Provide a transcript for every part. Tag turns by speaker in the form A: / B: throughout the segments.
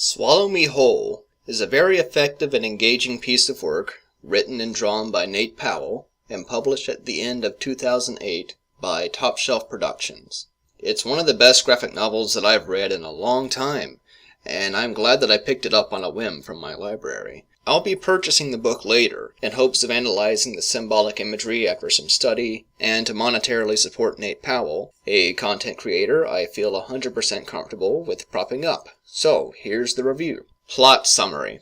A: Swallow Me Whole is a very effective and engaging piece of work written and drawn by Nate Powell and published at the end of 2008 by Top Shelf Productions. It's one of the best graphic novels that I've read in a long time, and I'm glad that I picked it up on a whim from my library. I'll be purchasing the book later in hopes of analyzing the symbolic imagery after some study and to monetarily support Nate Powell, a content creator I feel 100% comfortable with propping up. So, here's the review. Plot summary.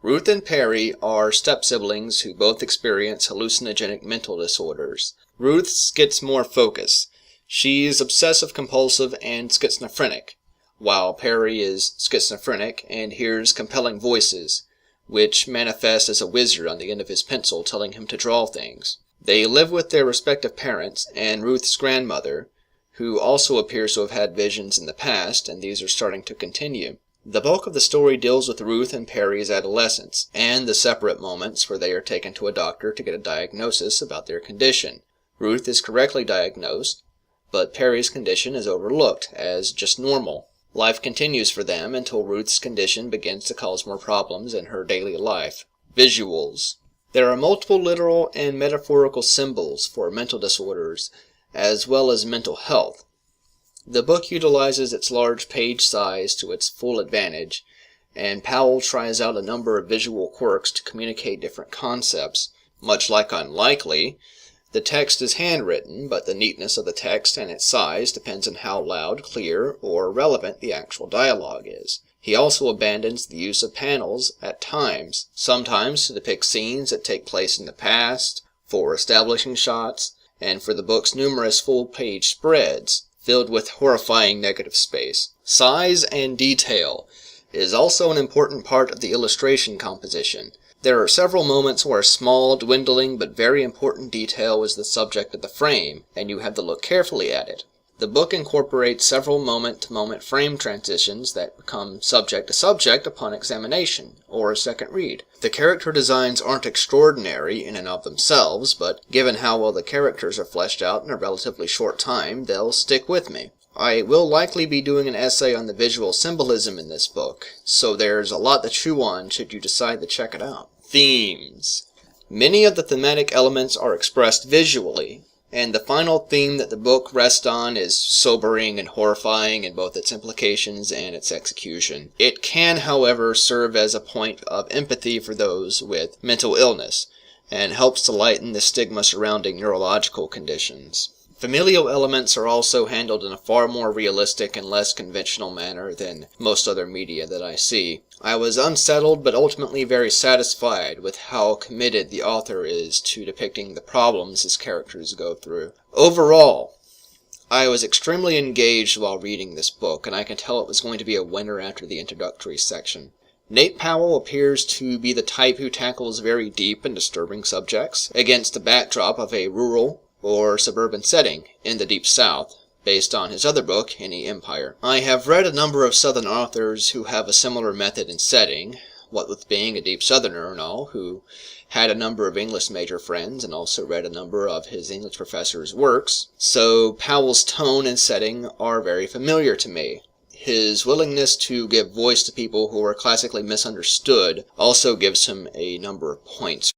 A: Ruth and Perry are step-siblings who both experience hallucinogenic mental disorders. Ruth gets more focus. She's obsessive-compulsive and schizophrenic, while Perry is schizophrenic and hears compelling voices, which manifest as a wizard on the end of his pencil telling him to draw things. They live with their respective parents and Ruth's grandmother, who also appears to have had visions in the past, and these are starting to continue. The bulk of the story deals with Ruth and Perry's adolescence, and the separate moments where they are taken to a doctor to get a diagnosis about their condition. Ruth is correctly diagnosed, but Perry's condition is overlooked as just normal. Life continues for them until Ruth's condition begins to cause more problems in her daily life. Visuals. There are multiple literal and metaphorical symbols for mental disorders, as well as mental health. The book utilizes its large page size to its full advantage, and Powell tries out a number of visual quirks to communicate different concepts. Much like Unlikely, the text is handwritten, but the neatness of the text and its size depends on how loud, clear, or relevant the actual dialogue is. He also abandons the use of panels at times, sometimes to depict scenes that take place in the past, for establishing shots, and for the book's numerous full-page spreads, filled with horrifying negative space. Size and detail is also an important part of the illustration composition. There are several moments where small, dwindling, but very important detail is the subject of the frame, and you have to look carefully at it. The book incorporates several moment-to-moment frame transitions that become subject to subject upon examination, or a second read. The character designs aren't extraordinary in and of themselves, but given how well the characters are fleshed out in a relatively short time, they'll stick with me. I will likely be doing an essay on the visual symbolism in this book, so there's a lot to chew on should you decide to check it out. Themes. Many of the thematic elements are expressed visually, and the final theme that the book rests on is sobering and horrifying in both its implications and its execution. It can, however, serve as a point of empathy for those with mental illness, and helps to lighten the stigma surrounding neurological conditions. Familial elements are also handled in a far more realistic and less conventional manner than most other media that I see. I was unsettled but ultimately very satisfied with how committed the author is to depicting the problems his characters go through. Overall, I was extremely engaged while reading this book, and I can tell it was going to be a winner after the introductory section. Nate Powell appears to be the type who tackles very deep and disturbing subjects against the backdrop of a rural or suburban setting in the Deep South, based on his other book, Any Empire. I have read a number of Southern authors who have a similar method and setting, what with being a deep Southerner and all, who had a number of English major friends and also read a number of his English professor's works, so Powell's tone and setting are very familiar to me. His willingness to give voice to people who are classically misunderstood also gives him a number of points